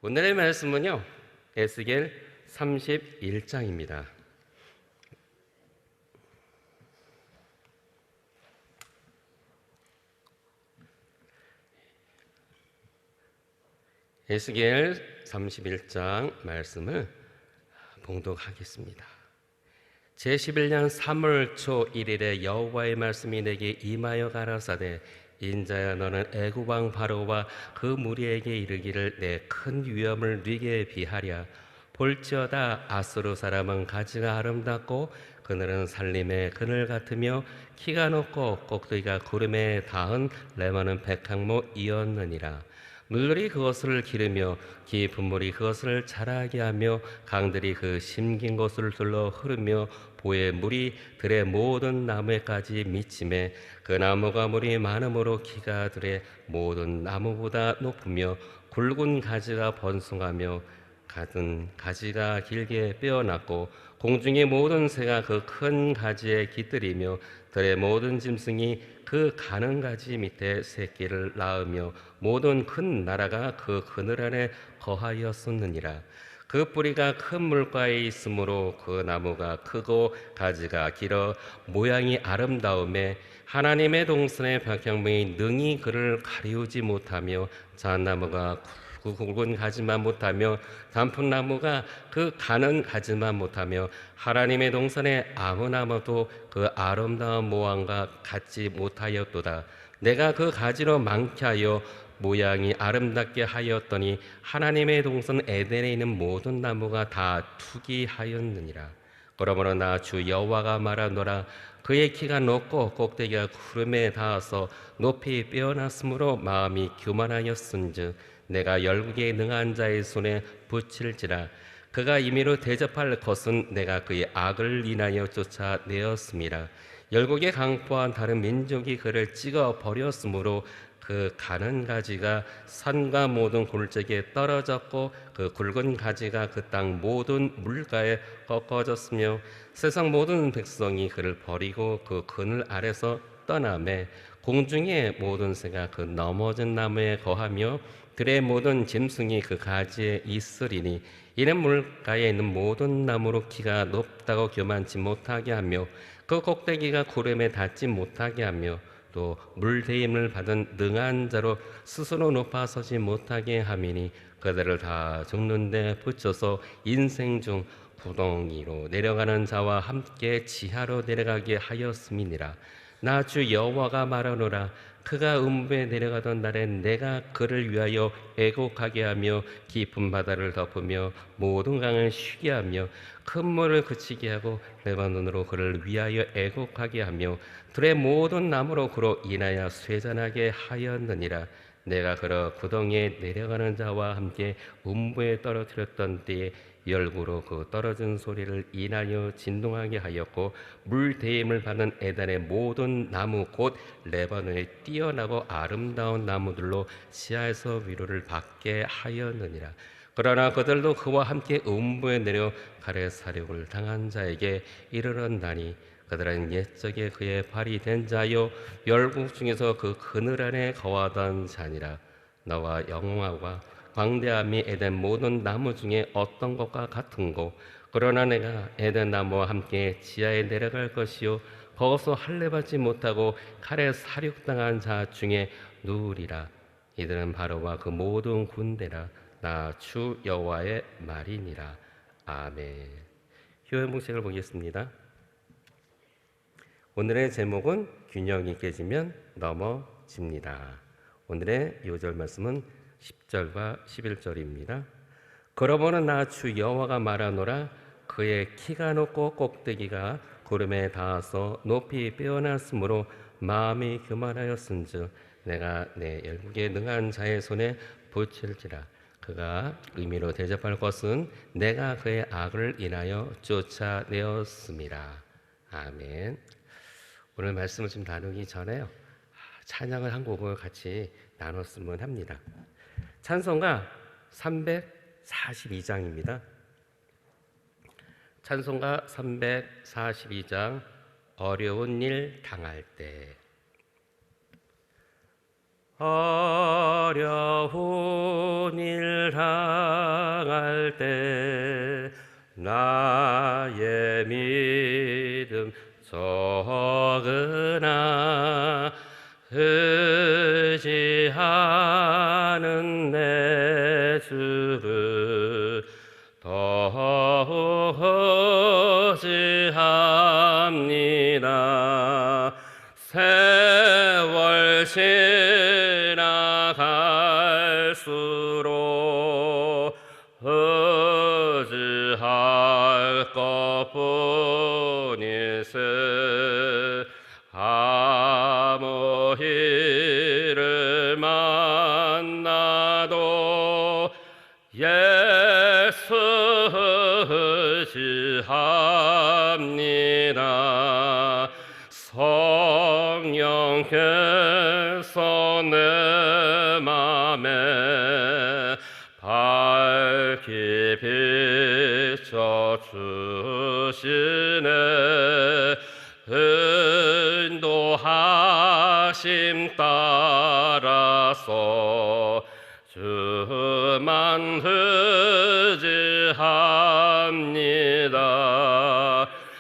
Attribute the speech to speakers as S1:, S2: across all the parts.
S1: 오늘의 말씀은요, 에스겔 31장입니다. 에스겔 31장 말씀을 봉독하겠습니다. 제11년 3월 초 1일에 여호와의 말씀이 내게 임하여 가라사대, 인자야, 너는 애굽 왕 바로와 그 무리에게 이르기를, 내 큰 위엄을 네게 비하랴. 볼지어다, 아수르 사람은 가지가 아름답고 그늘은 살림의 그늘 같으며 키가 높고 꼭대기가 구름에 닿은 레마는 백항목이었느니라. 물들이 그것을 기르며 깊은 물이 그것을 자라게 하며 강들이 그 심긴 곳을 둘러 흐르며 보의 물이 들의 모든 나무에까지 미치매 그 나무가 물이 많음으로 키가 들의 모든 나무보다 높으며 굵은 가지가 번성하며 같은 가지가 길게 뼈어났고 공중의 모든 새가 그 큰 가지에 깃들이며 들의 모든 짐승이 그 가는 가지 밑에 새끼를 낳으며 모든 큰 나라가 그 그늘 안에 거하였었느니라. 그 뿌리가 큰 물가에 있으므로 그 나무가 크고 가지가 길어 모양이 아름다움에 하나님의 동산의 백향목이 능히 그를 가리우지 못하며 잣나무가 굵은 가지만 못하며 단풍나무가 그 가는 가지만 못하며 하나님의 동산의 아무 나무도 그 아름다운 모양과 같지 못하였도다. 내가 그 가지로 많게 하여 모양이 아름답게 하였더니 하나님의 동산 에덴에 있는 모든 나무가 다 투기하였느니라. 그러므로 나 주 여호와가 말하노라. 그의 키가 높고 꼭대기가 구름에 닿아서 높이 빼어났으므로 마음이 교만하였은즉 내가 열국에 능한 자의 손에 붙일지라. 그가 임의로 대접할 것은 내가 그의 악을 인하여 쫓아내었음이라. 열국에 강포한 다른 민족이 그를 찍어 버렸으므로 그 가는 가지가 산과 모든 골짜기에 떨어졌고 그 굵은 가지가 그 땅 모든 물가에 꺾어졌으며 세상 모든 백성이 그를 버리고 그 그늘 아래서 떠나매 공중의 모든 새가 그 넘어진 나무에 거하며 들의 모든 짐승이 그 가지에 있으리니, 이는 물가에 있는 모든 나무로 키가 높다고 교만치 못하게 하며 그 꼭대기가 구름에 닿지 못하게 하며 또 물대임을 받은 능한 자로 스스로 높아서지 못하게 함이니, 그들을 다 죽는데 붙여서 인생 중 구덩이로 내려가는 자와 함께 지하로 내려가게 하였음이니라. 나 주 여호와가 말하노라. 그가 음부에 내려가던 날에 내가 그를 위하여 애곡하게 하며 깊은 바다를 덮으며 모든 강을 쉬게 하며 큰 물을 그치게 하고 레바논으로 그를 위하여 애곡하게 하며 들의 모든 나무로 그로 인하여 쇠잔하게 하였느니라. 내가 그러 구덩이에 내려가는 자와 함께 음부에 떨어뜨렸던 때에 열구로 그 떨어진 소리를 인하여 진동하게 하였고, 물 대임을 받는 에단의 모든 나무 곧 레바논에 뛰어나고 아름다운 나무들로 시야에서 위로를 받게 하였느니라. 그러나 그들도 그와 함께 음부에 내려 칼의 사륙을 당한 자에게 이르렀나니, 그들은 옛적에 그의 발이 된 자요 열국 중에서 그 그늘 안에 거하던 자니라. 너와 영웅하고 광대함이 에덴 모든 나무 중에 어떤 것과 같은고, 그러나 내가 에덴 나무와 함께 지하에 내려갈 것이요 거기서 할례받지 못하고 칼에 사륙당한 자 중에 누우리라. 이들은 바로와 그 모든 군대라. 나 주 여호와의 말이니라. 아멘. 교회 공책을 보겠습니다. 오늘의 제목은 균형이 깨지면 넘어집니다. 오늘의 요절 말씀은 10절과 11절입니다. 그러므로 나 주 여호와가 말하노라. 그의 키가 높고 꼭대기가 구름에 닿아서 높이 빼어났으므로 마음이 교만하였은즉 내가 내 열국에 능한 자의 손에 붙일지라. 그가 의미로 대접할 것은 내가 그의 악을 인하여 쫓아내었음이라. 아멘. 오늘 말씀을 좀 나누기 전에요, 찬양을 한 곡을 같이 나눴으면 합니다. 찬송가 342장입니다. 찬송가 342장, 어려운 일 당할 때. 어려운 일 당할 때 나의 믿음 적으나 의지하는 내 주를 더욱 의지합니다. 세월 지나갈수록 의지할 것뿐이세 아무 일을 만나도 예수 의지합니다. 성령께서 내 맘에 밝히 비춰주시네. 인도하심 따라서 주만 의지합니다.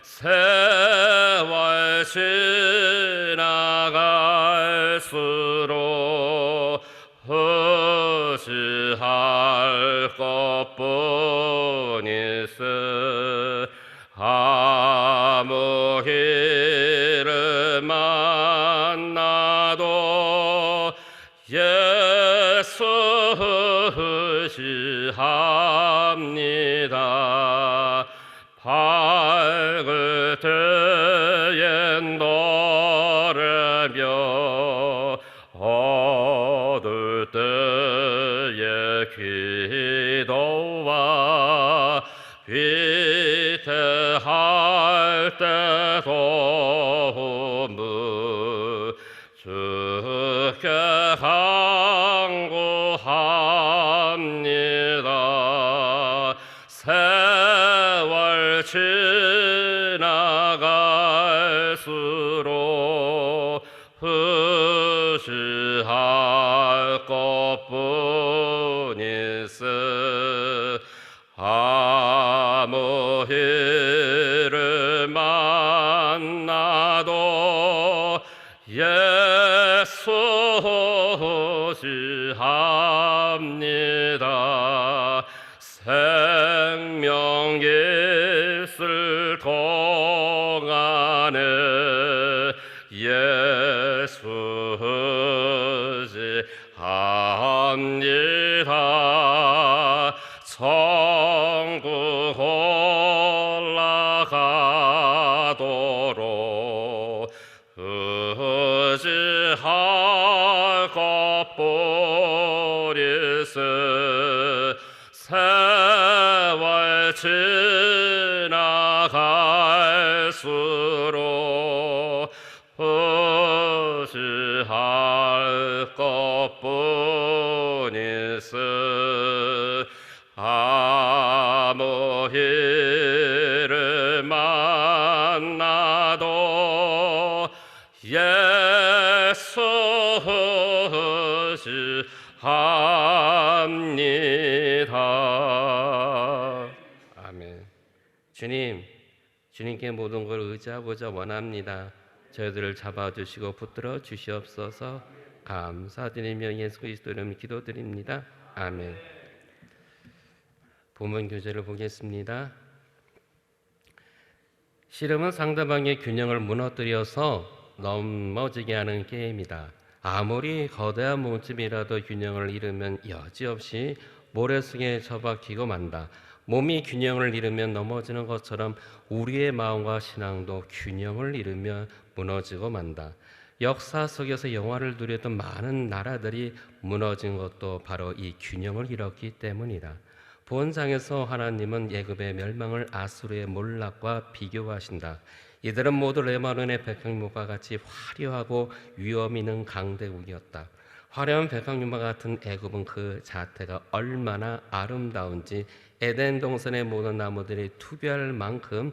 S1: 세월 지나갈수록 의지할 것뿐이세 아무 일을 만나도 예수 의지합니다. 밝을 때엔 노래며 어두울 때에 기도와 위태할 때 도움을 주께 간구합니다. 세월 지나갈수록 의지할 것뿐이세 아무 일을 만나도 예수 의지합니다. 생명 있을 동안에 예수 의지합니다. 천국 올라가도록 의지할 것뿐이세 세월 지나갈수록 의지할 것뿐이세 아무 일을 만나도 예수 의지합니다. 아멘. 주님께 모든 걸 의지하고자 원합니다. 저희들을 잡아주시고 붙들어 주시옵소서. 감사드리며 예수 그리스도 이름으로 기도드립니다. 아멘. 본문 교재를 보겠습니다. 씨름은 상대방의 균형을 무너뜨려서 넘어지게 하는 게임이다. 아무리 거대한 몸집이라도 균형을 잃으면 여지없이 모래성에 처박히고 만다. 몸이 균형을 잃으면 넘어지는 것처럼 우리의 마음과 신앙도 균형을 잃으며 무너지고 만다. 역사 속에서 영화를 누렸던 많은 나라들이 무너진 것도 바로 이 균형을 잃었기 때문이다. 본상에서 하나님은 애굽의 멸망을 아수르의 몰락과 비교하신다. 이들은 모두 레바논의 백향목과 같이 화려하고 위험 있는 강대국이었다. 화려한 백향목과 같은 애굽은 그 자태가 얼마나 아름다운지 에덴 동산의 모든 나무들이 투별할 만큼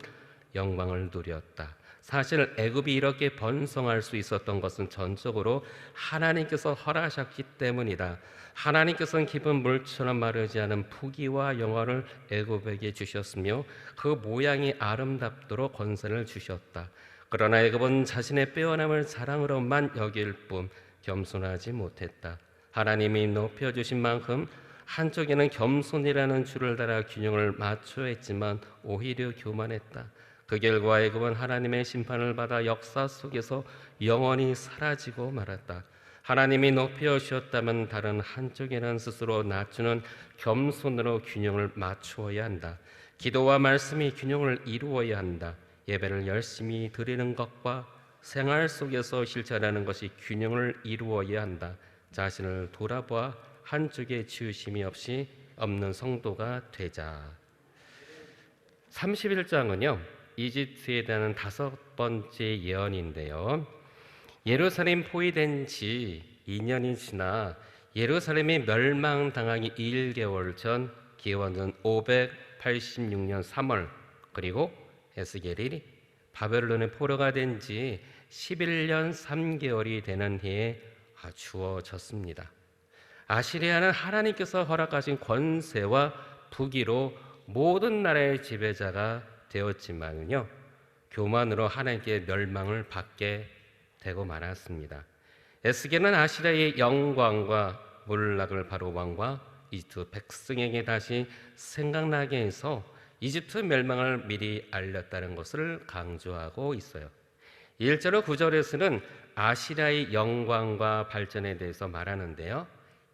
S1: 영광을 누렸다. 사실 애굽이 이렇게 번성할 수 있었던 것은 전적으로 하나님께서 허락하셨기 때문이다. 하나님께서는 깊은 물처럼 마르지 않은 부귀와 영화를 애굽에게 주셨으며 그 모양이 아름답도록 권세를 주셨다. 그러나 애굽은 자신의 빼어남을 자랑으로만 여길 뿐 겸손하지 못했다. 하나님이 높여주신 만큼 한쪽에는 겸손이라는 줄을 달아 균형을 맞춰야 했지만 오히려 교만했다. 그 결과 애굽은 하나님의 심판을 받아 역사 속에서 영원히 사라지고 말았다. 하나님이 높여 주셨다면 다른 한쪽에는 스스로 낮추는 겸손으로 균형을 맞추어야 한다. 기도와 말씀이 균형을 이루어야 한다. 예배를 열심히 드리는 것과 생활 속에서 실천하는 것이 균형을 이루어야 한다. 자신을 돌아보아 한쪽에 치우심이 없이 없는 성도가 되자. 31장은요 이집트에 대한 5번째 예언인데요, 예루살렘 포위된 지 2년이 지나 예루살렘이 멸망당하기 1개월 전 기원전 586년 3월, 그리고 에스겔이 바벨론의 포로가 된 지 11년 3개월이 되는 해에 주어졌습니다. 아시리아는 하나님께서 허락하신 권세와 부귀로 모든 나라의 지배자가 되었지만요, 교만으로 하나님께 멸망을 받게 되고 말았습니다. 에스겔은 아시리아의 영광과 몰락을 바로 왕과 이집트 백성에게 다시 생각나게 해서 이집트 멸망을 미리 알렸다는 것을 강조하고 있어요. 1절로 9절에서는 아시리아의 영광과 발전에 대해서 말하는데요,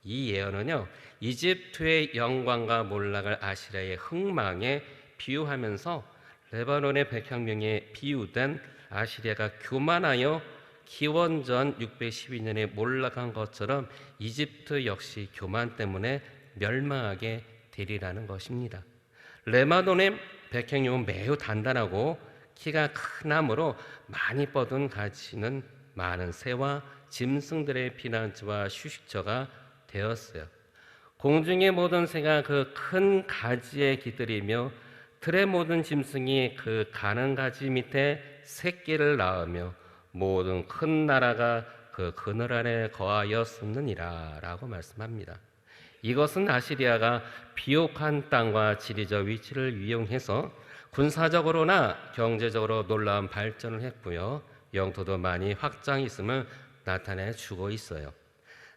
S1: 이 예언은요 이집트의 영광과 몰락을 아시리아의 흥망에 비유하면서 레바논의 백향명에 비유된 아시리아가 교만하여 기원전 612년에 몰락한 것처럼 이집트 역시 교만 때문에 멸망하게 되리라는 것입니다. 레바논의 백향용은 매우 단단하고 키가 크나무로 많이 뻗은 가지는 많은 새와 짐승들의 피난처와 휴식처가 되었어요. 공중의 모든 새가 그 큰 가지에 깃들이며 들의 모든 짐승이 그 가는 가지 밑에 새끼를 낳으며 모든 큰 나라가 그 그늘 아래 거하였었느니라 라고 말씀합니다. 이것은 아시리아가 비옥한 땅과 지리적 위치를 이용해서 군사적으로나 경제적으로 놀라운 발전을 했고요, 영토도 많이 확장했음을 나타내 주고 있어요.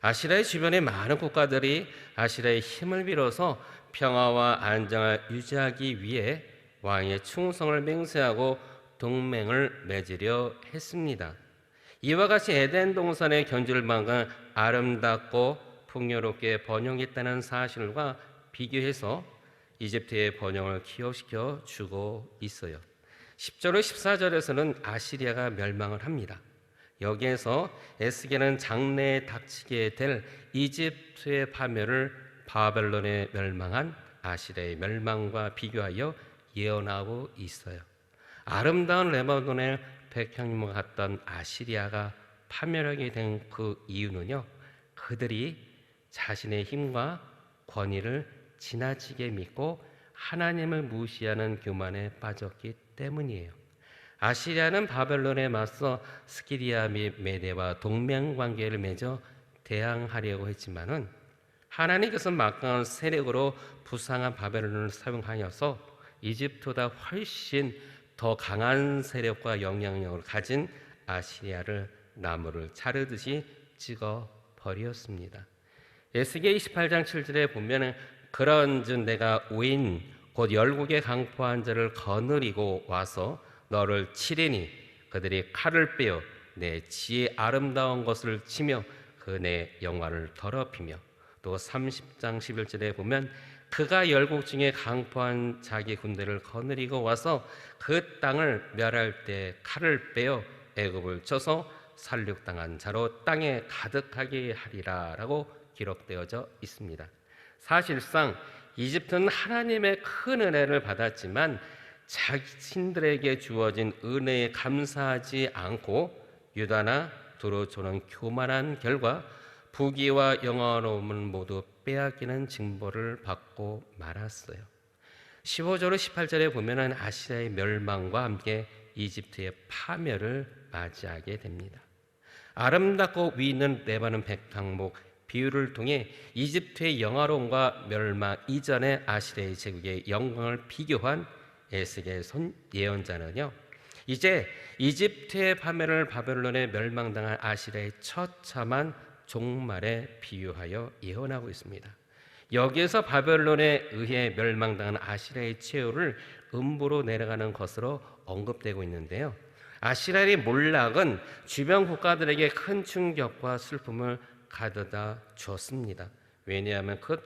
S1: 아시리아의 주변의 많은 국가들이 아시리아의 힘을 빌어서 평화와 안정을 유지하기 위해 왕의 충성을 맹세하고 동맹을 맺으려 했습니다. 이와 같이 에덴 동산의 견줄만과 아름답고 풍요롭게 번영했다는 사실과 비교해서 이집트의 번영을 기억시켜 주고 있어요. 10절로 14절에서는 아시리아가 멸망을 합니다. 여기에서 에스겔은 장래에 닥치게 될 이집트의 파멸을 바벨론에 멸망한 아시리아의 멸망과 비교하여 예언하고 있어요. 아름다운 레바논의 백향목과 같던 아시리아가 파멸하게 된 그 이유는요, 그들이 자신의 힘과 권위를 지나치게 믿고 하나님을 무시하는 교만에 빠졌기 때문이에요. 아시리아는 바벨론에 맞서 스키디아 및 메대와 동맹관계를 맺어 대항하려고 했지만은 하나님께서 막강한 세력으로 부상한 바벨론을 사용하여서 이집트보다 훨씬 더 강한 세력과 영향력을 가진 아시리아를 나무를 자르듯이 찍어 버렸습니다. 에스겔 28장 7절에 보면은 그런즉 내가 오인 곧 열국에 강포한 자를 거느리고 와서 너를 치리니 그들이 칼을 빼어 내 지혜 아름다운 것을 치며 그 내 영화를 더럽히며, 또 30장 11절에 보면 그가 열국 중에 강포한 자기 군대를 거느리고 와서 그 땅을 멸할 때 칼을 빼어 애굽을 쳐서 살육당한 자로 땅에 가득하게 하리라 라고 기록되어져 있습니다. 사실상 이집트는 하나님의 큰 은혜를 받았지만 자신들에게 주어진 은혜에 감사하지 않고 유다나 두로조는 교만한 결과 부귀와 영화로움을 모두 빼앗기는 징벌을 받고 말았어요. 15절로 18절에 보면은 아시리아의 멸망과 함께 이집트의 파멸을 맞이하게 됩니다. 아름답고 위 있는 레바논 백향목 비유를 통해 이집트의 영화로움과 멸망 이전의 아시리아의 제국의 영광을 비교한 에스겔 예언자는요, 이제 이집트의 파멸을 바벨론에 멸망당한 아시리아의 처참한 종말에 비유하여 예언하고 있습니다. 여기에서 바벨론에 의해 멸망당한 아시리아의 최후를 음부로 내려가는 것으로 언급되고 있는데요, 아시리아의 몰락은 주변 국가들에게 큰 충격과 슬픔을 가져다 주었습니다. 왜냐하면 그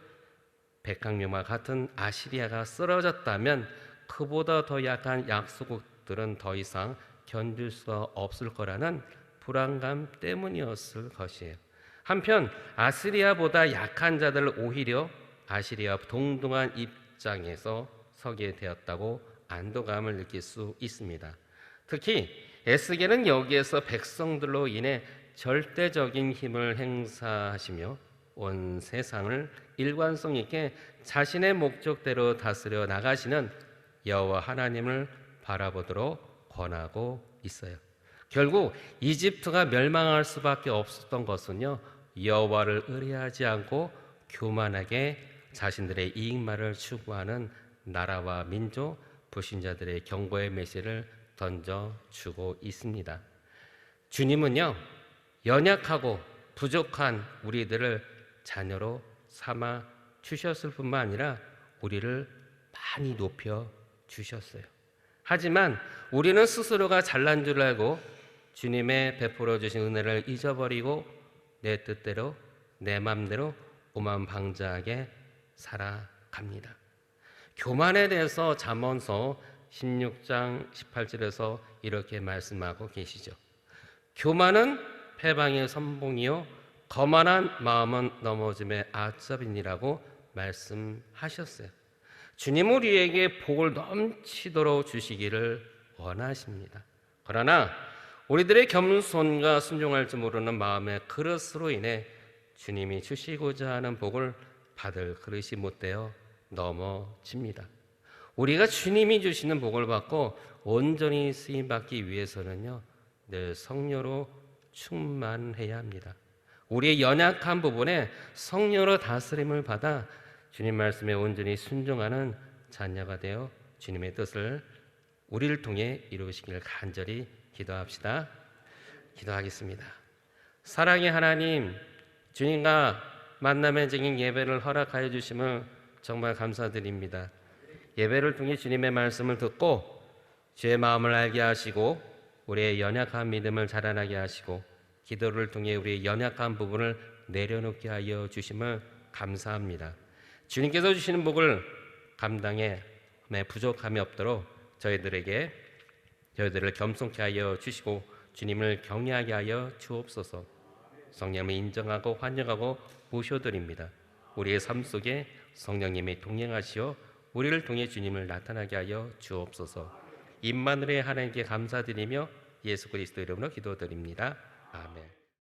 S1: 백항명과 같은 아시리아가 쓰러졌다면 그보다 더 약한 약소국들은 더 이상 견딜 수가 없을 거라는 불안감 때문이었을 것이에요. 한편 아시리아보다 약한 자들 오히려 아시리아 동등한 입장에서 서게 되었다고 안도감을 느낄 수 있습니다. 특히 에스겔은 여기에서 백성들로 인해 절대적인 힘을 행사하시며 온 세상을 일관성 있게 자신의 목적대로 다스려 나가시는 여호와 하나님을 바라보도록 권하고 있어요. 결국 이집트가 멸망할 수밖에 없었던 것은요, 여호와를 의뢰하지 않고 교만하게 자신들의 이익만을 추구하는 나라와 민족, 불신자들의 경고의 메시지를 던져주고 있습니다. 주님은요, 연약하고 부족한 우리들을 자녀로 삼아 주셨을 뿐만 아니라 우리를 많이 높여 주셨어요. 하지만 우리는 스스로가 잘난 줄 알고 주님의 베풀어 주신 은혜를 잊어버리고 내 뜻대로 내 맘대로 오만방자하게 살아갑니다. 교만에 대해서 잠언서 16장 18절에서 이렇게 말씀하고 계시죠. 교만은 패방의 선봉이요 거만한 마음은 넘어짐의 아첩이니라고 말씀하셨어요. 주님 우리에게 복을 넘치도록 주시기를 원하십니다. 그러나 우리들의 겸손과 순종할 줄 모르는 마음의 그릇으로 인해 주님이 주시고자 하는 복을 받을 그릇이 못되어 넘어집니다. 우리가 주님이 주시는 복을 받고 온전히 쓰임받기 위해서는요, 늘 성령으로 충만해야 합니다. 우리의 연약한 부분에 성령으로 다스림을 받아 주님 말씀에 온전히 순종하는 자녀가 되어 주님의 뜻을 우리를 통해 이루시기를 간절히 기도합시다. 기도하겠습니다. 사랑의 하나님, 주님과 만남의 적인 예배를 허락하여 주심을 정말 감사드립니다. 예배를 통해 주님의 말씀을 듣고 주의 마음을 알게 하시고 우리의 연약한 믿음을 자라나게 하시고 기도를 통해 우리의 연약한 부분을 내려놓게 하여 주심을 감사합니다. 주님께서 주시는 복을 감당해 부족함이 없도록 저희들을 겸손케 하여 주시고 주님을 경외하게 하여 주옵소서. 성령을 인정하고 환영하고 모셔드립니다. 우리의 삶 속에 성령님이 동행하시어 우리를 통해 주님을 나타나게 하여 주옵소서. 임마누엘의 하나님께 감사드리며 예수 그리스도 이름으로 기도드립니다. 아멘.